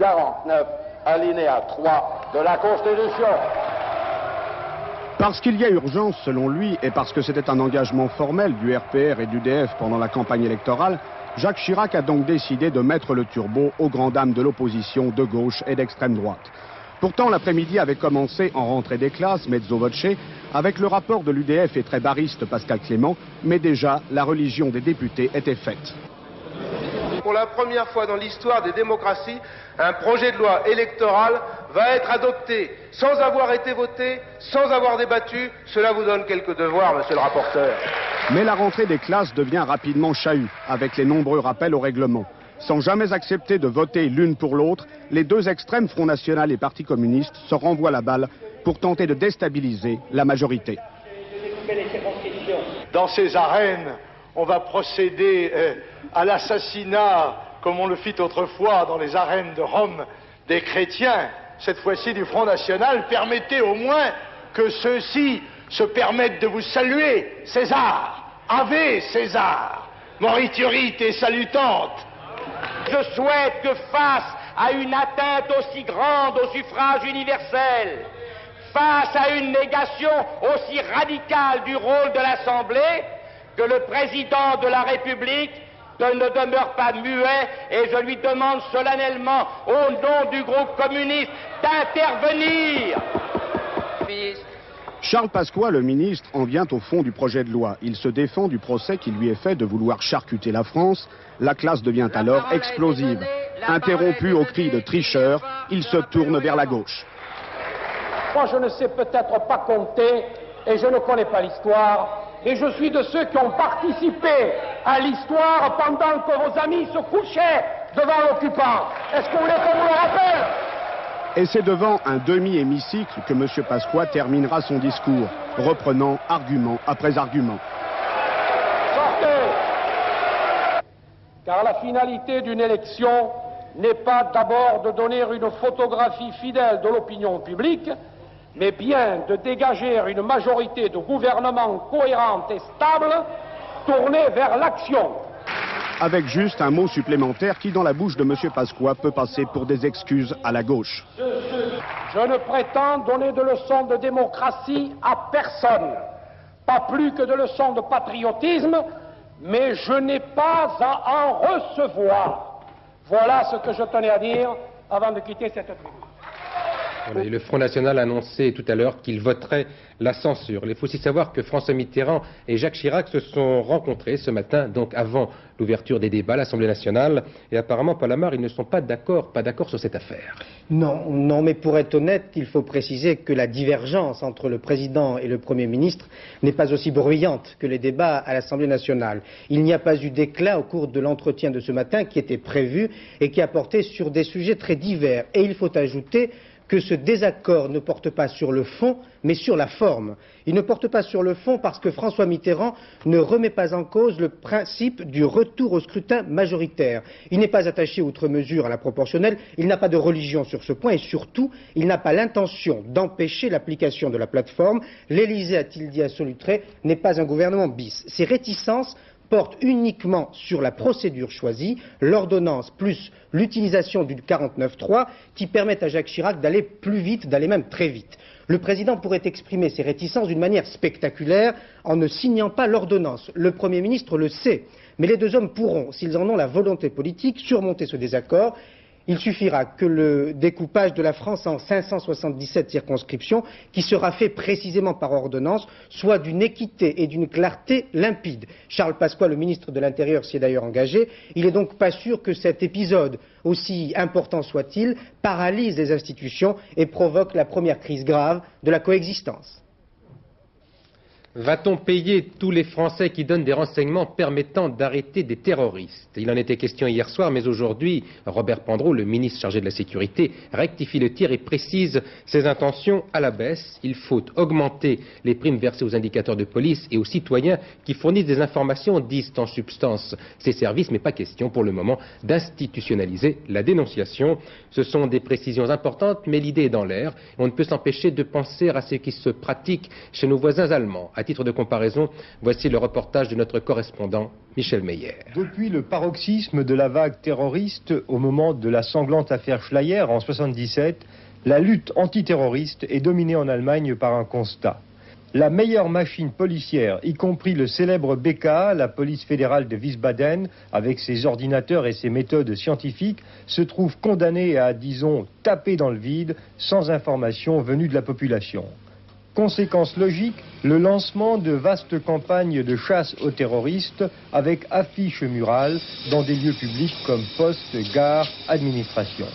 49, alinéa 3 de la Constitution. Parce qu'il y a urgence, selon lui, et parce que c'était un engagement formel du RPR et du DF pendant la campagne électorale, Jacques Chirac a donc décidé de mettre le turbo aux grandes dames de l'opposition de gauche et d'extrême droite. Pourtant, l'après-midi avait commencé en rentrée des classes, mezzo voce, avec le rapport de l'UDF et très barriste Pascal Clément, mais déjà, la religion des députés était faite. Pour la première fois dans l'histoire des démocraties, un projet de loi électorale va être adopté sans avoir été voté, sans avoir débattu. Cela vous donne quelques devoirs, monsieur le rapporteur. Mais la rentrée des classes devient rapidement chahut, avec les nombreux rappels au règlement. Sans jamais accepter de voter l'une pour l'autre, les deux extrêmes, Front National et Parti communiste, se renvoient la balle pour tenter de déstabiliser la majorité. Dans ces arènes, on va procéder à l'assassinat, comme on le fit autrefois dans les arènes de Rome, des chrétiens, cette fois-ci du Front National. Permettez au moins que ceux-ci se permettent de vous saluer. César, Ave César, moriturite et salutante. Je souhaite que face à une atteinte aussi grande au suffrage universel, face à une négation aussi radicale du rôle de l'Assemblée, que le président de la République ne demeure pas muet, et je lui demande solennellement, au nom du groupe communiste, d'intervenir. Charles Pasqua, le ministre, en vient au fond du projet de loi. Il se défend du procès qui lui est fait de vouloir charcuter la France. La classe devient alors explosive. Interrompu au cri de tricheur, il se tourne vers la gauche. Moi, je ne sais peut-être pas compter et je ne connais pas l'histoire. Et je suis de ceux qui ont participé à l'histoire pendant que vos amis se couchaient devant l'occupant. Est-ce que vous voulez qu'on vous le rappelle ? Et c'est devant un demi-hémicycle que M. Pasqua terminera son discours, reprenant argument après argument. Sortez ! Car la finalité d'une élection n'est pas d'abord de donner une photographie fidèle de l'opinion publique, mais bien de dégager une majorité de gouvernement cohérente et stable, tournée vers l'action. Avec juste un mot supplémentaire qui, dans la bouche de M. Pasqua, peut passer pour des excuses à la gauche. Je ne prétends donner de leçons de démocratie à personne, pas plus que de leçons de patriotisme, mais je n'ai pas à en recevoir. Voilà ce que je tenais à dire avant de quitter cette tribune. Voilà, et le Front National a annoncé tout à l'heure qu'il voterait la censure. Il faut aussi savoir que François Mitterrand et Jacques Chirac se sont rencontrés ce matin, donc avant l'ouverture des débats à l'Assemblée nationale. Et apparemment, Paul Amar, ils ne sont pas d'accord sur cette affaire. Non, mais pour être honnête, il faut préciser que la divergence entre le président et le Premier ministre n'est pas aussi bruyante que les débats à l'Assemblée nationale. Il n'y a pas eu d'éclat au cours de l'entretien de ce matin qui était prévu et qui a porté sur des sujets très divers. Et il faut ajouter que ce désaccord ne porte pas sur le fond, mais sur la forme. Il ne porte pas sur le fond parce que François Mitterrand ne remet pas en cause le principe du retour au scrutin majoritaire. Il n'est pas attaché outre mesure à la proportionnelle, il n'a pas de religion sur ce point et surtout, il n'a pas l'intention d'empêcher l'application de la plateforme. L'Élysée, a-t-il dit à Solutré, n'est pas un gouvernement bis. Ces réticences porte uniquement sur la procédure choisie, l'ordonnance plus l'utilisation du 49.3 qui permettent à Jacques Chirac d'aller plus vite, d'aller même très vite. Le président pourrait exprimer ses réticences d'une manière spectaculaire en ne signant pas l'ordonnance. Le Premier ministre le sait, mais les deux hommes pourront, s'ils en ont la volonté politique, surmonter ce désaccord. Il suffira que le découpage de la France en 577 circonscriptions, qui sera fait précisément par ordonnance, soit d'une équité et d'une clarté limpide. Charles Pasqua, le ministre de l'Intérieur, s'y est d'ailleurs engagé. Il n'est donc pas sûr que cet épisode, aussi important soit-il, paralyse les institutions et provoque la première crise grave de la coexistence. Va-t-on payer tous les Français qui donnent des renseignements permettant d'arrêter des terroristes? Il en était question hier soir, mais aujourd'hui, Robert Pandreau, le ministre chargé de la Sécurité, rectifie le tir et précise ses intentions à la baisse. Il faut augmenter les primes versées aux indicateurs de police et aux citoyens qui fournissent des informations, disent en substance ces services, mais pas question pour le moment d'institutionnaliser la dénonciation. Ce sont des précisions importantes, mais l'idée est dans l'air. On ne peut s'empêcher de penser à ce qui se pratique chez nos voisins allemands. À titre de comparaison, voici le reportage de notre correspondant Michel Meyer. Depuis le paroxysme de la vague terroriste au moment de la sanglante affaire Schleyer en 1977, la lutte antiterroriste est dominée en Allemagne par un constat. La meilleure machine policière, y compris le célèbre BKA, la police fédérale de Wiesbaden, avec ses ordinateurs et ses méthodes scientifiques, se trouve condamnée à, disons, taper dans le vide, sans information venue de la population. Conséquence logique, le lancement de vastes campagnes de chasse aux terroristes avec affiches murales dans des lieux publics comme postes, gares, administrations.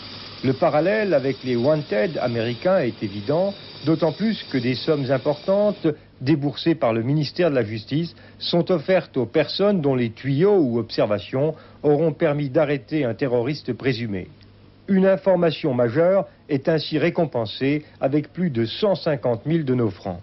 Le parallèle avec les wanted américains est évident, d'autant plus que des sommes importantes, déboursées par le ministère de la Justice, sont offertes aux personnes dont les tuyaux ou observations auront permis d'arrêter un terroriste présumé. Une information majeure est ainsi récompensée avec plus de 150 000 de nos francs.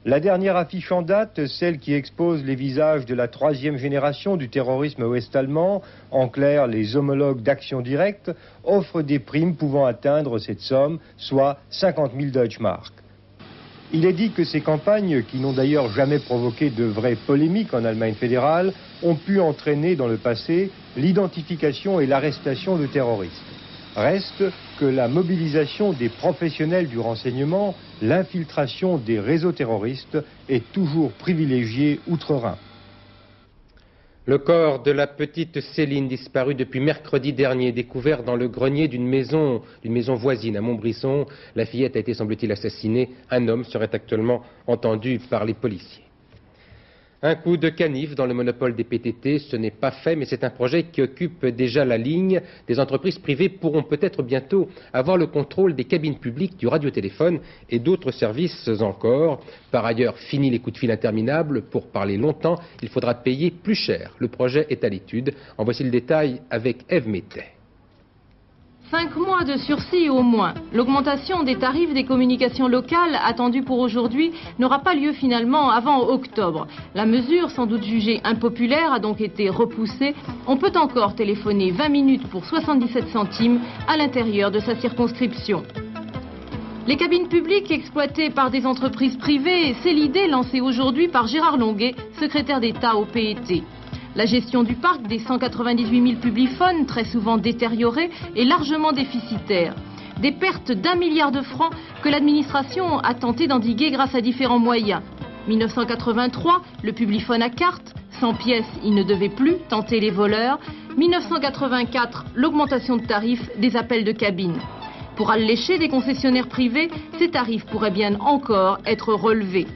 La dernière affiche en date, celle qui expose les visages de la troisième génération du terrorisme ouest-allemand, en clair les homologues d'Action Directe, offre des primes pouvant atteindre cette somme, soit 50 000 Deutschmark. Il est dit que ces campagnes, qui n'ont d'ailleurs jamais provoqué de vraies polémiques en Allemagne fédérale, ont pu entraîner dans le passé l'identification et l'arrestation de terroristes. Reste que la mobilisation des professionnels du renseignement, l'infiltration des réseaux terroristes est toujours privilégiée outre-Rhin. Le corps de la petite Céline, disparue depuis mercredi dernier, découvert dans le grenier d'une maison voisine à Montbrisson. La fillette a été, semble-t-il, assassinée. Un homme serait actuellement entendu par les policiers. Un coup de canif dans le monopole des PTT, ce n'est pas fait, mais c'est un projet qui occupe déjà la ligne. Des entreprises privées pourront peut-être bientôt avoir le contrôle des cabines publiques, du radiotéléphone et d'autres services encore. Par ailleurs, fini les coups de fil interminables. Pour parler longtemps, il faudra payer plus cher. Le projet est à l'étude. En voici le détail avec Ève Métet. 5 mois de sursis au moins. L'augmentation des tarifs des communications locales attendue pour aujourd'hui n'aura pas lieu finalement avant octobre. La mesure, sans doute jugée impopulaire, a donc été repoussée. On peut encore téléphoner 20 minutes pour 77 centimes à l'intérieur de sa circonscription. Les cabines publiques exploitées par des entreprises privées, c'est l'idée lancée aujourd'hui par Gérard Longuet, secrétaire d'État au PET. La gestion du parc des 198 000 publiphones, très souvent détériorés, est largement déficitaire. Des pertes d'1 milliard de francs que l'administration a tenté d'endiguer grâce à différents moyens. 1983, le publiphone à carte, 100 pièces, il ne devait plus tenter les voleurs. 1984, l'augmentation de tarifs des appels de cabine. Pour allécher des concessionnaires privés, ces tarifs pourraient bien encore être relevés.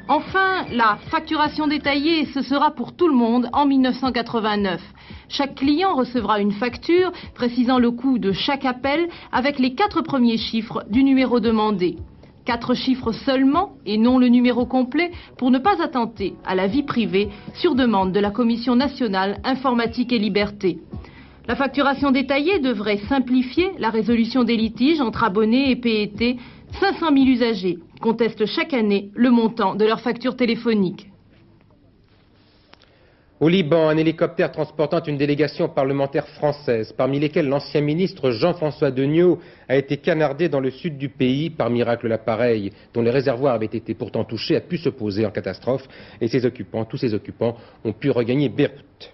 Enfin, la facturation détaillée, ce sera pour tout le monde en 1989. Chaque client recevra une facture précisant le coût de chaque appel avec les 4 premiers chiffres du numéro demandé. 4 chiffres seulement et non le numéro complet pour ne pas attenter à la vie privée sur demande de la Commission nationale informatique et liberté. La facturation détaillée devrait simplifier la résolution des litiges entre abonnés et PET. 500 000 usagers contestent chaque année le montant de leur facture téléphonique. Au Liban, un hélicoptère transportant une délégation parlementaire française, parmi lesquels l'ancien ministre Jean-François Degnaud, a été canardé dans le sud du pays. Par miracle, l'appareil, dont les réservoirs avaient été pourtant touchés, a pu se poser en catastrophe et tous ses occupants ont pu regagner Beyrouth.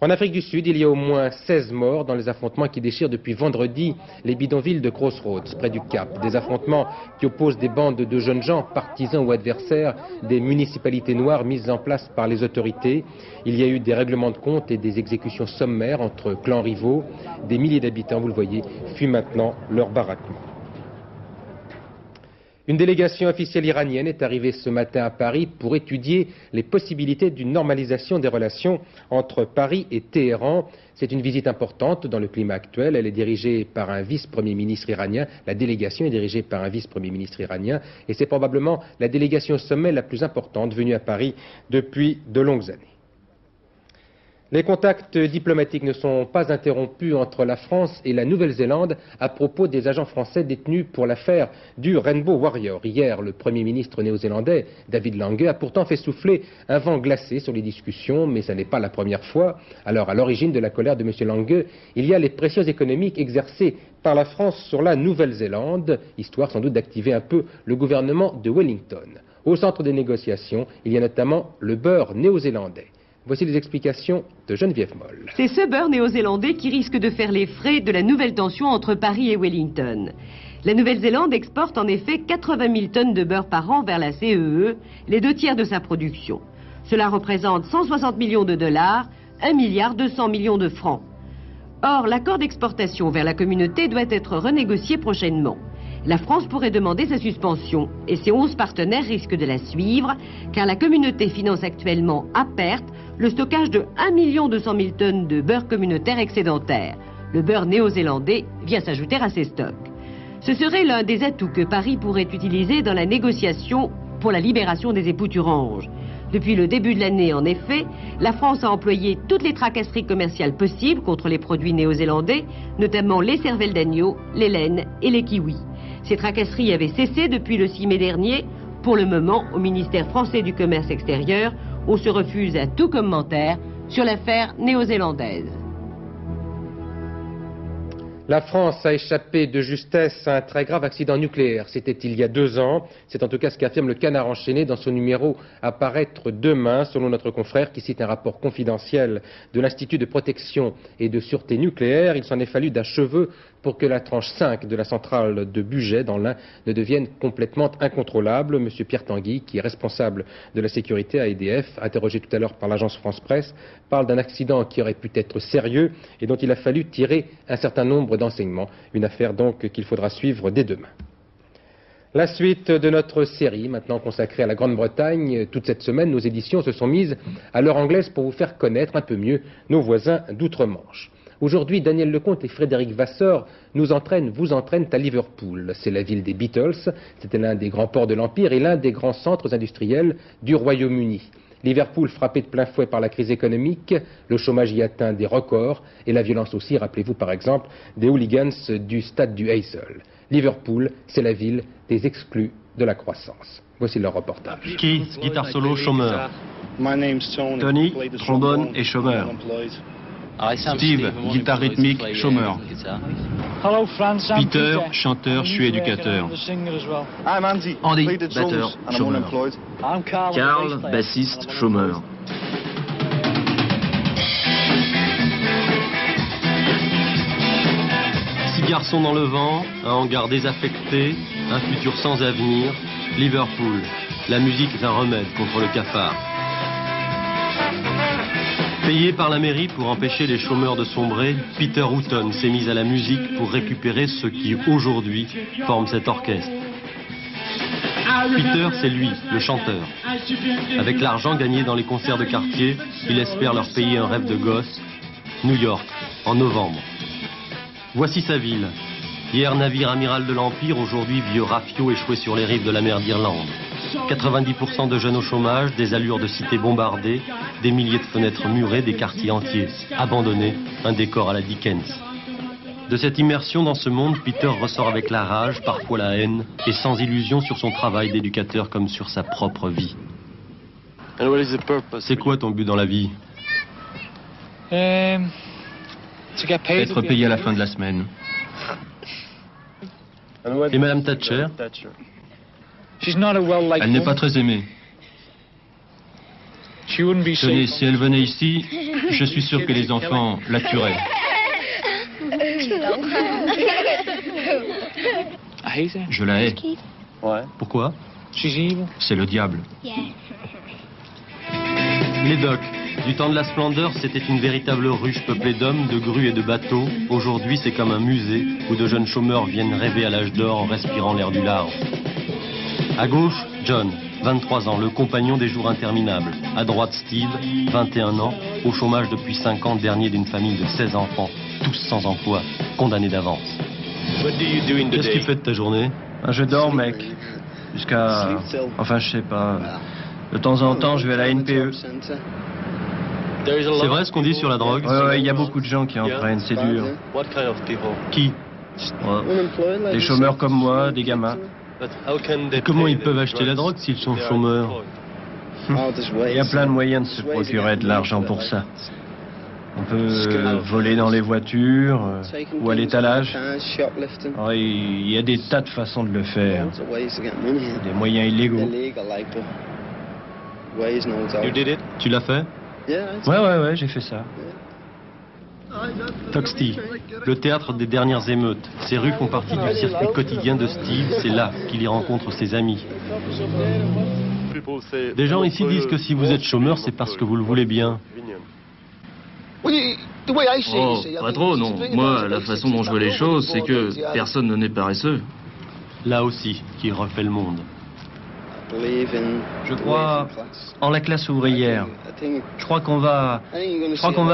En Afrique du Sud, il y a au moins 16 morts dans les affrontements qui déchirent depuis vendredi les bidonvilles de Crossroads, près du Cap. Des affrontements qui opposent des bandes de jeunes gens, partisans ou adversaires des municipalités noires mises en place par les autorités. Il y a eu des règlements de compte et des exécutions sommaires entre clans rivaux. Des milliers d'habitants, vous le voyez, fuient maintenant leur baraquement. Une délégation officielle iranienne est arrivée ce matin à Paris pour étudier les possibilités d'une normalisation des relations entre Paris et Téhéran. C'est une visite importante dans le climat actuel. Elle est dirigée par un vice-premier ministre iranien. La délégation est dirigée par un vice-premier ministre iranien. Et c'est probablement la délégation au sommet la plus importante venue à Paris depuis de longues années. Les contacts diplomatiques ne sont pas interrompus entre la France et la Nouvelle-Zélande à propos des agents français détenus pour l'affaire du Rainbow Warrior. Hier, le Premier ministre néo-zélandais, David Lange, a pourtant fait souffler un vent glacé sur les discussions, mais ce n'est pas la première fois. Alors, à l'origine de la colère de M. Lange, il y a les pressions économiques exercées par la France sur la Nouvelle-Zélande, histoire sans doute d'activer un peu le gouvernement de Wellington. Au centre des négociations, il y a notamment le beurre néo-zélandais. Voici les explications de Geneviève Moll. C'est ce beurre néo-zélandais qui risque de faire les frais de la nouvelle tension entre Paris et Wellington. La Nouvelle-Zélande exporte en effet 80 000 tonnes de beurre par an vers la CEE, les 2/3 de sa production. Cela représente 160 millions de dollars, 1,2 milliard de francs. Or, l'accord d'exportation vers la communauté doit être renégocié prochainement. La France pourrait demander sa suspension et ses 11 partenaires risquent de la suivre car la communauté finance actuellement à perte le stockage de 1,2 million de tonnes de beurre communautaire excédentaire. Le beurre néo-zélandais vient s'ajouter à ces stocks. Ce serait l'un des atouts que Paris pourrait utiliser dans la négociation pour la libération des époux Turange. Depuis le début de l'année, en effet, la France a employé toutes les tracasseries commerciales possibles contre les produits néo-zélandais, notamment les cervelles d'agneau, les laines et les kiwis. Ces tracasseries avaient cessé depuis le 6 mai dernier. Pour le moment, au ministère français du Commerce extérieur, on se refuse à tout commentaire sur l'affaire néo-zélandaise. La France a échappé de justesse à un très grave accident nucléaire. C'était il y a 2 ans. C'est en tout cas ce qu'affirme le Canard enchaîné dans son numéro à paraître demain, selon notre confrère qui cite un rapport confidentiel de l'Institut de protection et de sûreté nucléaire. Il s'en est fallu d'un cheveu pour que la tranche 5 de la centrale de Bugey dans l'Ain ne devienne complètement incontrôlable. Monsieur Pierre Tanguy, qui est responsable de la sécurité à EDF, interrogé tout à l'heure par l'agence France-Presse, parle d'un accident qui aurait pu être sérieux et dont il a fallu tirer un certain nombre d'enseignements. Une affaire donc qu'il faudra suivre dès demain. La suite de notre série, maintenant consacrée à la Grande-Bretagne. Toute cette semaine, nos éditions se sont mises à l'heure anglaise pour vous faire connaître un peu mieux nos voisins d'outre-Manche. Aujourd'hui, Daniel Lecomte et Frédéric Vasseur vous entraînent à Liverpool. C'est la ville des Beatles, c'était l'un des grands ports de l'Empire et l'un des grands centres industriels du Royaume-Uni. Liverpool frappé de plein fouet par la crise économique, le chômage y atteint des records et la violence aussi, rappelez-vous par exemple des hooligans du stade du Hazel. Liverpool, c'est la ville des exclus de la croissance. Voici leur reportage. Keith, guitare solo, chômeur. Tony, trombone et chômeur. Steve, guitare rythmique, chômeur. Peter, chanteur, je suis éducateur. Andy, batteur, chômeur. Carl, bassiste, chômeur. Six garçons dans le vent, un hangar désaffecté, un futur sans avenir, Liverpool. La musique est un remède contre le cafard. Payé par la mairie pour empêcher les chômeurs de sombrer, Peter Hooton s'est mis à la musique pour récupérer ceux qui, aujourd'hui, forment cet orchestre. Peter, c'est lui, le chanteur. Avec l'argent gagné dans les concerts de quartier, il espère leur payer un rêve de gosse, New York, en novembre. Voici sa ville. Hier navire amiral de l'Empire, aujourd'hui vieux rafio échoué sur les rives de la mer d'Irlande. 90% de jeunes au chômage, des allures de cités bombardées, des milliers de fenêtres murées, des quartiers entiers abandonnés, un décor à la Dickens. De cette immersion dans ce monde, Peter ressort avec la rage, parfois la haine, et sans illusion sur son travail d'éducateur comme sur sa propre vie. C'est quoi ton but dans la vie? Être payé à la fin de la semaine. Et Madame Thatcher? Elle n'est pas très aimée. Tenez, si elle venait ici, je suis sûr que les enfants la tueraient. Je la hais. Pourquoi? C'est le diable. Les docks. Du temps de la splendeur, c'était une véritable ruche peuplée d'hommes, de grues et de bateaux. Aujourd'hui, c'est comme un musée où de jeunes chômeurs viennent rêver à l'âge d'or en respirant l'air du large. À gauche, John, 23 ans, le compagnon des jours interminables. À droite, Steve, 21 ans, au chômage depuis 5 ans, dernier d'une famille de 16 enfants, tous sans emploi, condamnés d'avance. Qu'est-ce que tu fais de ta journée? Je dors, mec. Jusqu'à... Enfin, je sais pas. De temps en temps, je vais à la NPE. C'est vrai ce qu'on dit sur la drogue? Ouais, il y a beaucoup de gens qui en prennent, c'est dur. Qui? Des chômeurs comme moi, des gamins. Et comment ils peuvent acheter la drogue s'ils sont chômeurs? Il y a plein de moyens de se procurer de l'argent pour ça. On peut voler dans les voitures ou à l'étalage. Il y a des tas de façons de le faire. Des moyens illégaux. Tu l'as fait? Ouais, j'ai fait ça. Toxtee, le théâtre des dernières émeutes. Ces rues font partie du circuit quotidien de Steve. C'est là qu'il y rencontre ses amis. Des gens ici disent que si vous êtes chômeur, c'est parce que vous le voulez bien. Oh, pas trop, non. Moi, la façon dont je vois les choses, c'est que personne ne n'est paresseux. Là aussi, qui refait le monde. Je crois en la classe ouvrière. Je crois qu'on va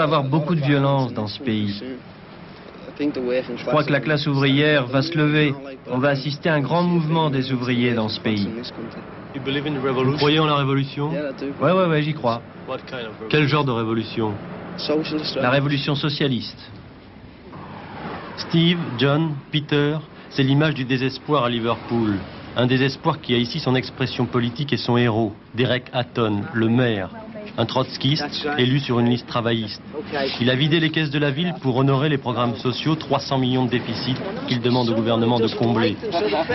avoir beaucoup de violence dans ce pays. Je crois que la classe ouvrière va se lever. On va assister à un grand mouvement des ouvriers dans ce pays. Vous croyez en la révolution? Ouais, j'y crois. Quel genre de révolution? La révolution socialiste. Steve, John, Peter, c'est l'image du désespoir à Liverpool. Un désespoir qui a ici son expression politique et son héros, Derek Hatton, le maire. Un trotskiste élu sur une liste travailliste. Il a vidé les caisses de la ville pour honorer les programmes sociaux, 300 millions de déficits qu'il demande au gouvernement de combler.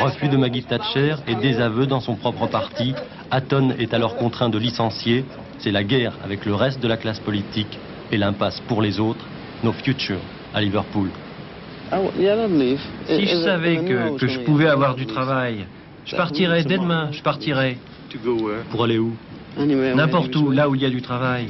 Refus de Maggie Thatcher et désaveu dans son propre parti. Hatton est alors contraint de licencier. C'est la guerre avec le reste de la classe politique et l'impasse pour les autres. No future à Liverpool. Si je savais que je pouvais avoir du travail, je partirais dès demain, je partirais. Pour aller où? N'importe où, là où il y a du travail.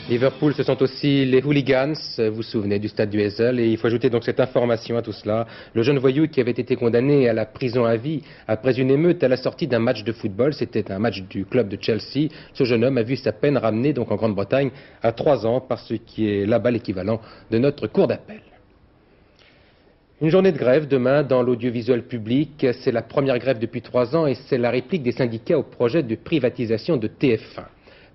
Liverpool, ce sont aussi les hooligans, vous vous souvenez du stade du Heysel, et il faut ajouter donc cette information à tout cela. Le jeune voyou qui avait été condamné à la prison à vie après une émeute à la sortie d'un match de football, c'était un match du club de Chelsea. Ce jeune homme a vu sa peine ramenée donc en Grande-Bretagne à 3 ans par ce qui est là-bas l'équivalent de notre cour d'appel. Une journée de grève demain dans l'audiovisuel public, c'est la première grève depuis 3 ans et c'est la réplique des syndicats au projet de privatisation de TF1.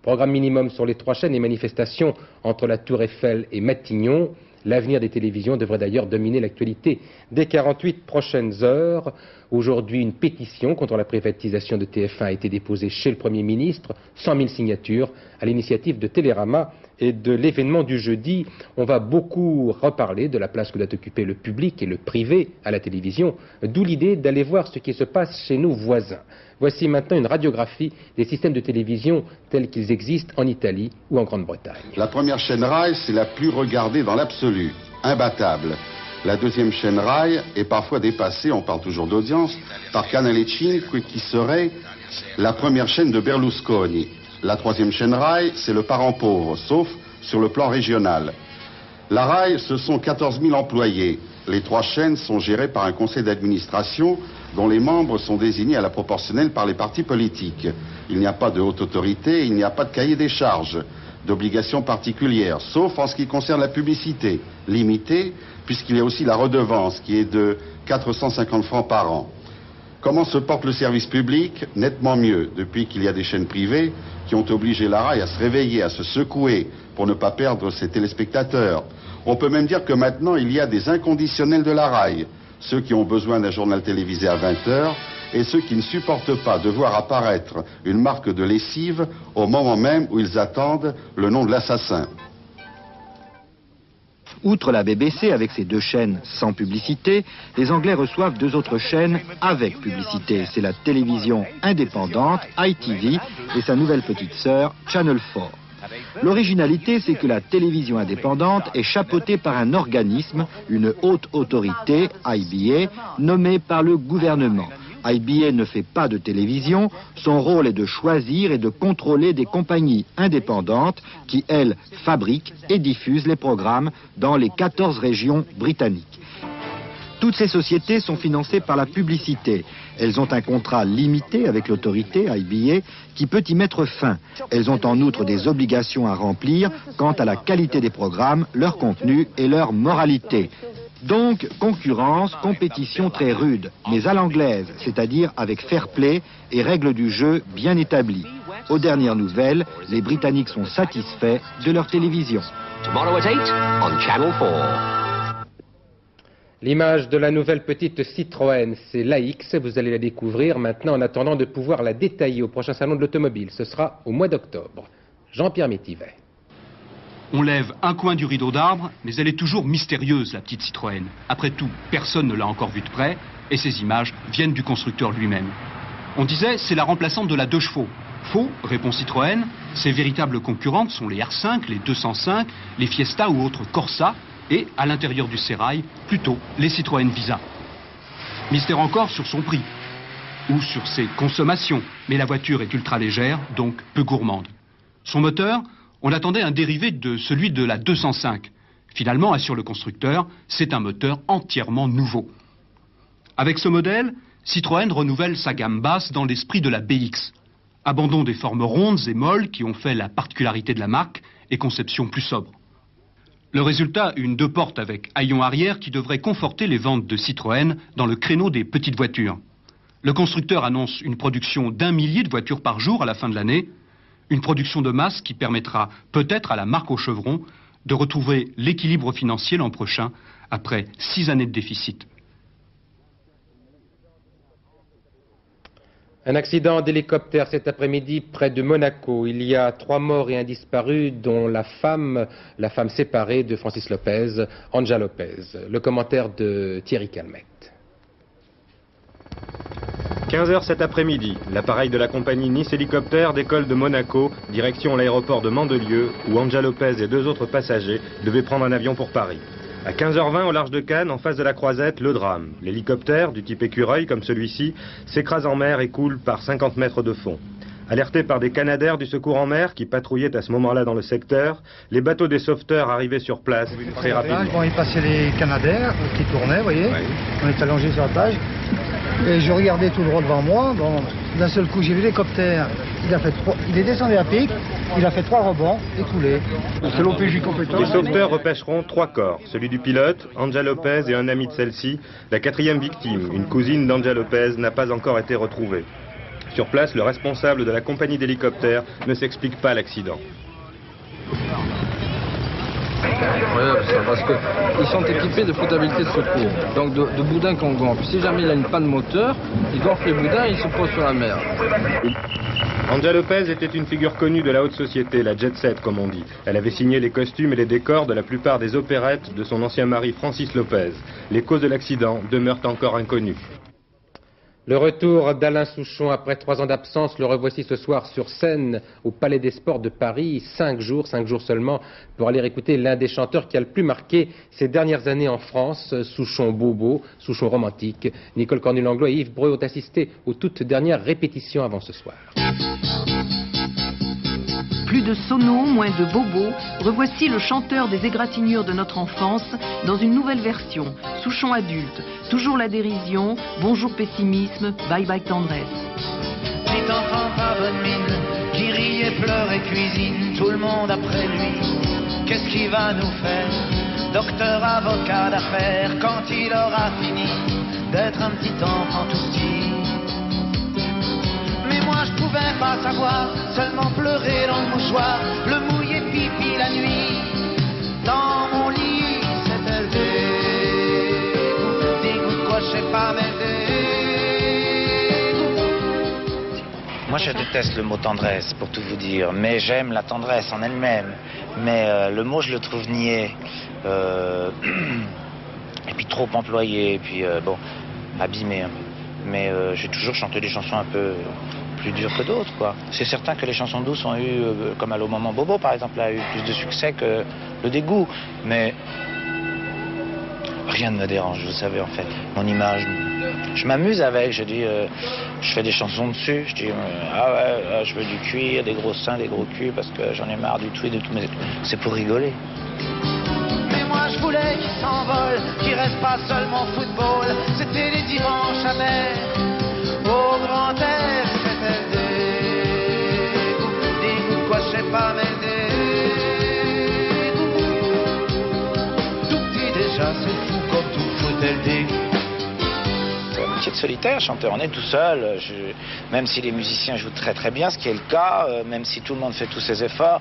Programme minimum sur les 3 chaînes et manifestations entre la Tour Eiffel et Matignon. L'avenir des télévisions devrait d'ailleurs dominer l'actualité des 48 prochaines heures. Aujourd'hui, une pétition contre la privatisation de TF1 a été déposée chez le Premier ministre, 100 000 signatures à l'initiative de Télérama et de l'événement du jeudi. On va beaucoup reparler de la place que doit occuper le public et le privé à la télévision, d'où l'idée d'aller voir ce qui se passe chez nos voisins. Voici maintenant une radiographie des systèmes de télévision tels qu'ils existent en Italie ou en Grande-Bretagne. La première chaîne Rai, c'est la plus regardée dans l'absolu, imbattable. La deuxième chaîne Rai est parfois dépassée, on parle toujours d'audience, par Canale 5 qui serait la première chaîne de Berlusconi. La troisième chaîne Rai, c'est le parent pauvre, sauf sur le plan régional. La Rai, ce sont 14 000 employés. Les 3 chaînes sont gérées par un conseil d'administration dont les membres sont désignés à la proportionnelle par les partis politiques. Il n'y a pas de haute autorité, il n'y a pas de cahier des charges, d'obligations particulières, sauf en ce qui concerne la publicité, limitée, puisqu'il y a aussi la redevance qui est de 450 francs par an. Comment se porte le service public? Nettement mieux, depuis qu'il y a des chaînes privées qui ont obligé la Rai à se réveiller, à se secouer, pour ne pas perdre ses téléspectateurs. On peut même dire que maintenant, il y a des inconditionnels de la Rai, ceux qui ont besoin d'un journal télévisé à 20h et ceux qui ne supportent pas de voir apparaître une marque de lessive au moment même où ils attendent le nom de l'assassin. Outre la BBC avec ses 2 chaînes sans publicité, les Anglais reçoivent 2 autres chaînes avec publicité. C'est la télévision indépendante, ITV, et sa nouvelle petite sœur, Channel 4. L'originalité, c'est que la télévision indépendante est chapeautée par un organisme, une haute autorité, IBA, nommée par le gouvernement. IBA ne fait pas de télévision, son rôle est de choisir et de contrôler des compagnies indépendantes qui, elles, fabriquent et diffusent les programmes dans les 14 régions britanniques. Toutes ces sociétés sont financées par la publicité. Elles ont un contrat limité avec l'autorité IBA qui peut y mettre fin. Elles ont en outre des obligations à remplir quant à la qualité des programmes, leur contenu et leur moralité. Donc, concurrence, compétition très rude, mais à l'anglaise, c'est-à-dire avec fair play et règles du jeu bien établies. Aux dernières nouvelles, les Britanniques sont satisfaits de leur télévision. L'image de la nouvelle petite Citroën, c'est l'AX, vous allez la découvrir maintenant en attendant de pouvoir la détailler au prochain salon de l'automobile. Ce sera au mois d'octobre. Jean-Pierre Métivet. On lève un coin du rideau d'arbre, mais elle est toujours mystérieuse, la petite Citroën. Après tout, personne ne l'a encore vue de près, et ces images viennent du constructeur lui-même. On disait, c'est la remplaçante de la 2 chevaux. Faux, répond Citroën, ses véritables concurrentes sont les R5, les 205, les Fiesta ou autres Corsa, et, à l'intérieur du sérail, plutôt les Citroën Visa. Mystère encore sur son prix, ou sur ses consommations, mais la voiture est ultra légère, donc peu gourmande. Son moteur, on attendait un dérivé de celui de la 205. Finalement, assure le constructeur, c'est un moteur entièrement nouveau. Avec ce modèle, Citroën renouvelle sa gamme basse dans l'esprit de la BX. Abandon des formes rondes et molles qui ont fait la particularité de la marque et conception plus sobre. Le résultat, une 2 portes avec haillons arrière qui devrait conforter les ventes de Citroën dans le créneau des petites voitures. Le constructeur annonce une production d'1 millier de voitures par jour à la fin de l'année. Une production de masse qui permettra peut-être à la marque au chevron de retrouver l'équilibre financier l'an prochain après 6 années de déficit. Un accident d'hélicoptère cet après-midi près de Monaco. Il y a 3 morts et un disparu, dont la femme séparée de Francis Lopez, Anja Lopez. Le commentaire de Thierry Calmette. 15h cet après-midi, l'appareil de la compagnie Nice Hélicoptère décolle de Monaco, direction l'aéroport de Mandelieu, où Anja Lopez et 2 autres passagers devaient prendre un avion pour Paris. À 15h20, au large de Cannes, en face de la Croisette, le drame. L'hélicoptère, du type écureuil comme celui-ci, s'écrase en mer et coule par 50 mètres de fond. Alertés par des canadaires du secours en mer qui patrouillaient à ce moment-là dans le secteur, les bateaux des sauveteurs arrivaient sur place très rapidement. Bon, il passait les canadaires qui tournaient, vous voyez. Oui. On est allongé sur la plage. Et je regardais tout droit devant moi. Bon, d'un seul coup, j'ai vu l'hélicoptère. Il est descendu à pic. Il a fait 3 rebonds et coulé. C'est l'OPJ compétent. Les sauveteurs repêcheront 3 corps. Celui du pilote, Anja Lopez et un ami de celle-ci. La 4e victime, une cousine d'Anja Lopez, n'a pas encore été retrouvée. Sur place, le responsable de la compagnie d'hélicoptères ne s'explique pas l'accident. Incroyable ça, parce qu'ils sont équipés de flottabilité de secours, donc de boudins qu'on gonfle. Si jamais il a une panne moteur, il gonfle les boudins et il se pose sur la mer. Anja Lopez était une figure connue de la haute société, la jet set comme on dit. Elle avait signé les costumes et les décors de la plupart des opérettes de son ancien mari Francis Lopez. Les causes de l'accident demeurent encore inconnues. Le retour d'Alain Souchon après 3 ans d'absence, le revoici ce soir sur scène au Palais des Sports de Paris. 5 jours seulement pour aller écouter l'un des chanteurs qui a le plus marqué ces dernières années en France, Souchon bobo, Souchon romantique. Nicole Cornu-Langlois et Yves Breu ont assisté aux toutes dernières répétitions avant ce soir. Plus de sono, moins de bobo, revoici le chanteur des égratignures de notre enfance dans une nouvelle version, Souchon adulte, toujours la dérision, bonjour pessimisme, bye bye tendresse. Petit enfant pas bonne mine, qui rit et pleure et cuisine, tout le monde après lui, qu'est-ce qu'il va nous faire? Docteur, avocat d'affaires, quand il aura fini d'être un petit enfant tout petit. Mais moi je pouvais pas savoir, seulement pleurer dans le mouchoir, le mouiller pipi la nuit, dans mon lit c'était le dégoût, quoi je sais pas mais Moi je déteste le mot tendresse pour tout vous dire, mais j'aime la tendresse en elle-même, mais le mot je le trouve niais, et puis trop employé, et puis bon, abîmé un peu. Mais j'ai toujours chanté des chansons un peu plus dures que d'autres, quoi. C'est certain que les chansons douces ont eu, comme Allô Maman Bobo par exemple, a eu plus de succès que le dégoût. Mais rien ne me dérange, vous savez, en fait. Mon image, je m'amuse avec, je dis, je fais des chansons dessus, je dis, ah ouais, je veux du cuir, des gros seins, des gros culs, parce que j'en ai marre du tout et de tout, mais c'est pour rigoler. Mais moi je voulais qu'il s'envole, qu'il reste pas seulement football, c'était les dimanches amers, peut-elle dire? C'est un métier de solitaire, chanteur, on est tout seul, même si les musiciens jouent très très bien, ce qui est le cas, même si tout le monde fait tous ses efforts,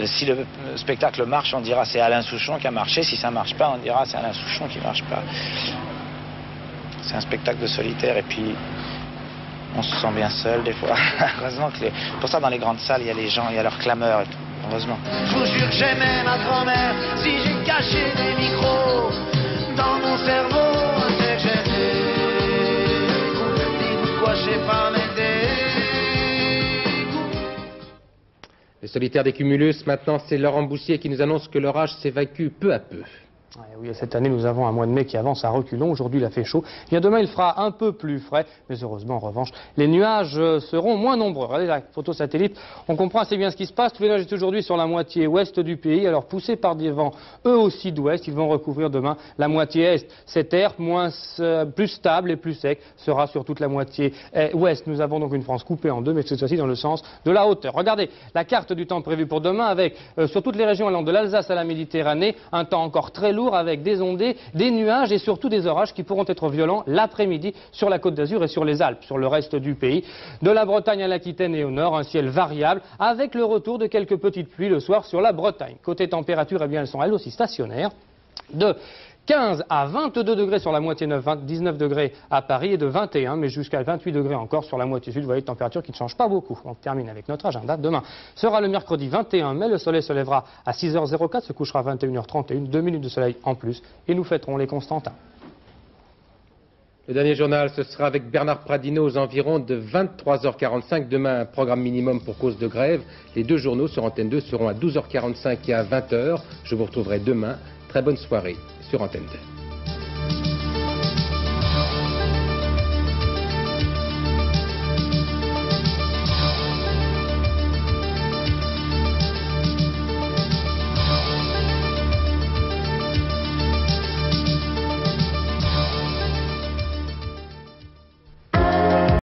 si le spectacle marche, on dira c'est Alain Souchon qui a marché, si ça marche pas, on dira c'est Alain Souchon qui marche pas. C'est un spectacle de solitaire et puis on se sent bien seul des fois. Heureusement que pour ça dans les grandes salles, il y a les gens, il y a leur clameur et tout, heureusement. Je vous jure que j'aimais ma grand-mère, si j'ai caché des micros dans mon cerveau, c'est que j'étais. Dites-moi, je sais pas m'aider. Les solitaires des Cumulus, maintenant, c'est Laurent Boussier qui nous annonce que l'orage s'évacue peu à peu. Oui, cette année, nous avons un mois de mai qui avance à reculons. Aujourd'hui, il a fait chaud. Bien demain, il fera un peu plus frais. Mais heureusement, en revanche, les nuages seront moins nombreux. Regardez la photo satellite. On comprend assez bien ce qui se passe. Tous les nuages étaient aujourd'hui sur la moitié ouest du pays. Alors, poussés par des vents, eux aussi d'ouest, ils vont recouvrir demain la moitié est. Cet air plus stable et plus sec sera sur toute la moitié ouest. Nous avons donc une France coupée en deux, mais cette fois-ci dans le sens de la hauteur. Regardez la carte du temps prévu pour demain avec, sur toutes les régions allant de l'Alsace à la Méditerranée, un temps encore très lourd avec des ondées, des nuages et surtout des orages qui pourront être violents l'après-midi sur la Côte d'Azur et sur les Alpes, sur le reste du pays. De la Bretagne à l'Aquitaine et au nord, un ciel variable avec le retour de quelques petites pluies le soir sur la Bretagne. Côté température, eh bien, elles sont elles aussi stationnaires. De 15 à 22 degrés sur la moitié nord, 19 degrés à Paris et de 21, mais jusqu'à 28 degrés encore sur la moitié sud. Vous voyez, température qui ne change pas beaucoup. On termine avec notre agenda. Demain sera le mercredi 21 mai. Le soleil se lèvera à 6h04, se couchera à 21h31. 2 minutes de soleil en plus et nous fêterons les Constantins. Le dernier journal, ce sera avec Bernard Pradino aux environs de 23h45. Demain, un programme minimum pour cause de grève. Les deux journaux sur Antenne 2 seront à 12h45 et à 20h. Je vous retrouverai demain. Très bonne soirée sur Antenne 2.